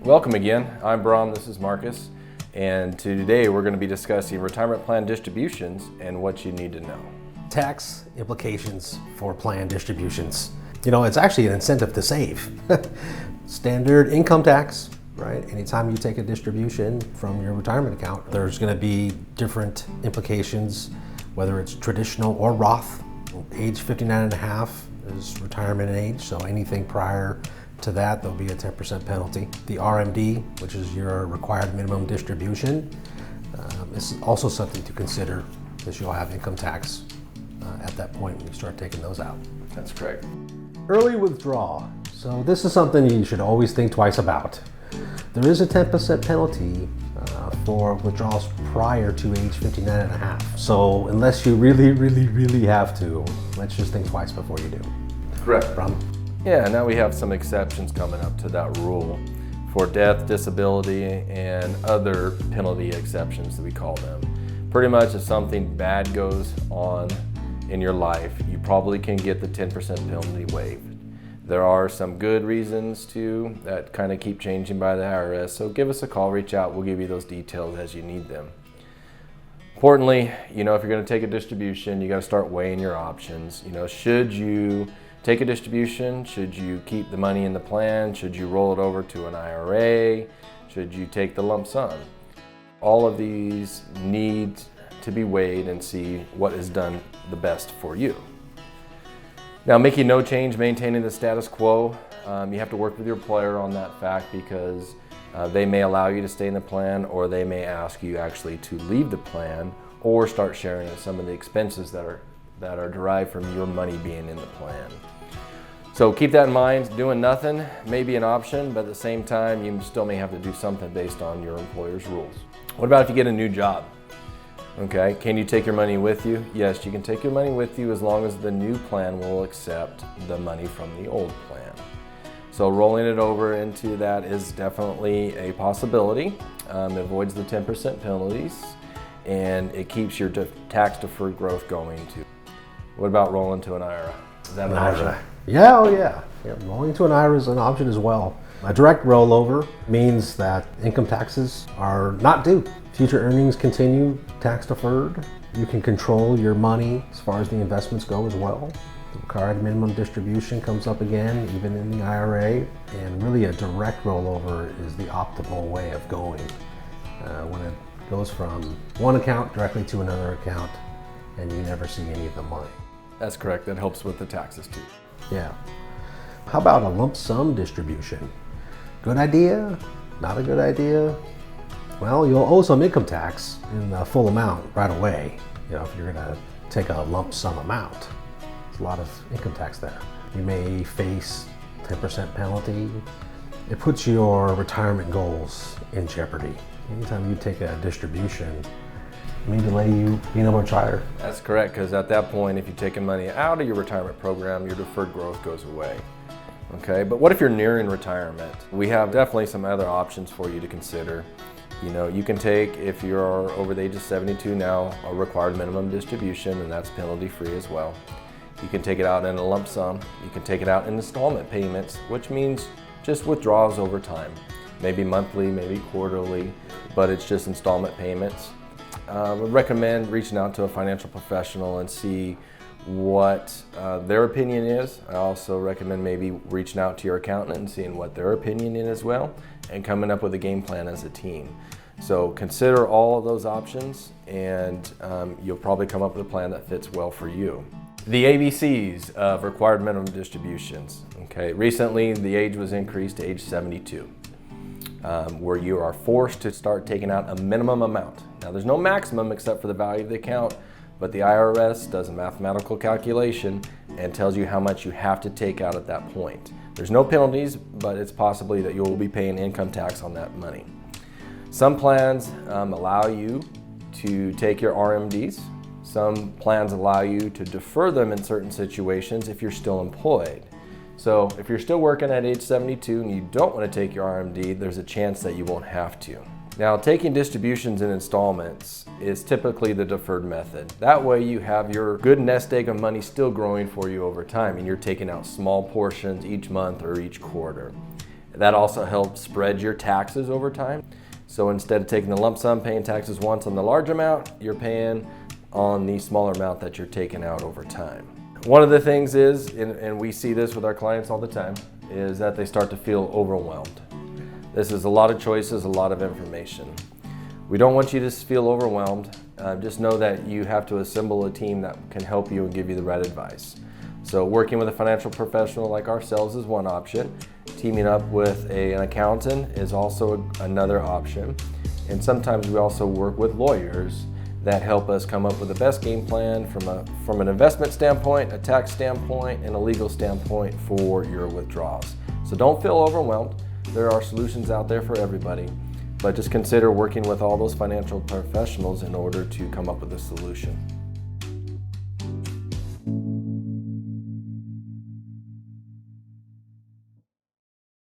Welcome again. I'm Bram, this is Marcus, and today we're going to be discussing retirement plan distributions and what you need to know. Tax implications for plan distributions. You know, it's actually an incentive to save. Standard income tax, right? Anytime you take a distribution from your retirement account, there's going to be different implications, whether it's traditional or Roth. Age 59 and a half is retirement age, so anything prior to that, there'll be a 10% penalty. The RMD, which is your required minimum distribution, is also something to consider because you'll have income tax at that point when you start taking those out. That's correct. Early withdrawal. So this is something you should always think twice about. There is a 10% penalty for withdrawals prior to age 59 and a half. So unless you really have to, let's just think twice before you do. Correct. Bram? Yeah, now we have some exceptions coming up to that rule for death, disability, and other penalty exceptions that we call them. Pretty much if something bad goes on in your life, you probably can get the 10% penalty waived. There are some good reasons too that kind of keep changing by the IRS, so give us a call, reach out, we'll give you those details as you need them. Importantly, if you're going to take a distribution, you got to start weighing your options. Should you take a distribution? Should you keep the money in the plan? Should you roll it over to an IRA? Should you take the lump sum? All of these need to be weighed and see what is done the best for you. Now, making no change, maintaining the status quo, you have to work with your employer on that fact because they may allow you to stay in the plan, or they may ask you actually to leave the plan or start sharing some of the expenses that are derived from your money being in the plan. So keep that in mind. Doing nothing may be an option, but at the same time, you still may have to do something based on your employer's rules. What about if you get a new job? Okay, can you take your money with you? Yes, you can take your money with you as long as the new plan will accept the money from the old plan. So rolling it over into that is definitely a possibility. It avoids the 10% penalties, and it keeps your tax deferred growth going too. What about rolling to an IRA? Is that an option? Yeah, oh yeah. Rolling to an IRA is an option as well. A direct rollover means that income taxes are not due. Future earnings continue tax deferred. You can control your money as far as the investments go as well. The required minimum distribution comes up again, even in the IRA. And really a direct rollover is the optimal way of going. When it goes from one account directly to another account and you never see any of the money. That's correct. That helps with the taxes too. Yeah. How about a lump sum distribution? Good idea? Not a good idea? Well, you'll owe some income tax in the full amount right away. If you're going to take a lump sum amount, there's a lot of income tax there. You may face 10% penalty. It puts your retirement goals in jeopardy. Anytime you take a distribution, it may delay you being able to retire. That's correct, because at that point, if you're taking money out of your retirement program, your deferred growth goes away. Okay, but what if you're nearing retirement? We have definitely some other options for you to consider. You can take, if you're over the age of 72 now, a required minimum distribution, and that's penalty free as well. You can take it out in a lump sum. You can take it out in installment payments, which means just withdrawals over time. Maybe monthly, maybe quarterly, but it's just installment payments. I would recommend reaching out to a financial professional and see what their opinion is. I also recommend maybe reaching out to your accountant and seeing what their opinion is as well, and coming up with a game plan as a team. So consider all of those options, and you'll probably come up with a plan that fits well for you. The ABCs of required minimum distributions. Okay, recently the age was increased to age 72, where you are forced to start taking out a minimum amount. Now there's no maximum except for the value of the account, but the IRS does a mathematical calculation and tells you how much you have to take out at that point. There's no penalties, but it's possibly that you will be paying income tax on that money. Some plans allow you to take your RMDs. Some plans allow you to defer them in certain situations if you're still employed. So if you're still working at age 72 and you don't want to take your RMD, there's a chance that you won't have to. Now, taking distributions in installments is typically the deferred method. That way you have your good nest egg of money still growing for you over time, and you're taking out small portions each month or each quarter. That also helps spread your taxes over time. So instead of taking the lump sum, paying taxes once on the large amount, you're paying on the smaller amount that you're taking out over time. One of the things is, and we see this with our clients all the time, is that they start to feel overwhelmed. This is a lot of choices, a lot of information. We don't want you to feel overwhelmed. Just know that you have to assemble a team that can help you and give you the right advice. So working with a financial professional like ourselves is one option. Teaming up with an accountant is also another option. And sometimes we also work with lawyers that help us come up with the best game plan from an investment standpoint, a tax standpoint, and a legal standpoint for your withdrawals. So don't feel overwhelmed. There are solutions out there for everybody, but just consider working with all those financial professionals in order to come up with a solution.